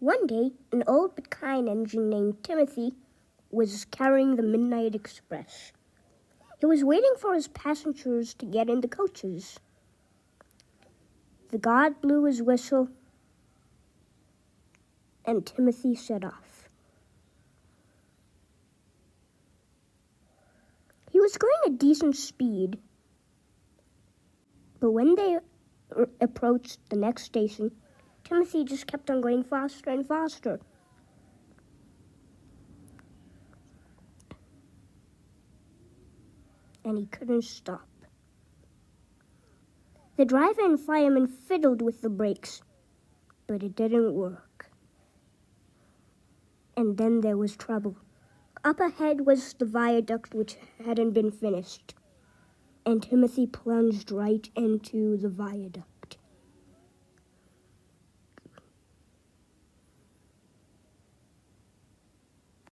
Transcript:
One day, an old but kind engine named Timothy was carrying the Midnight Express. He was waiting for his passengers to get in the coaches. The guard blew his whistle, and Timothy set off. He was going at decent speed, but when they approached the next station, Timothy just kept on going faster and faster. And he couldn't stop. The driver and fireman fiddled with the brakes, but it didn't work. And then there was trouble. Up ahead was the viaduct, which hadn't been finished, and Timothy plunged right into the viaduct.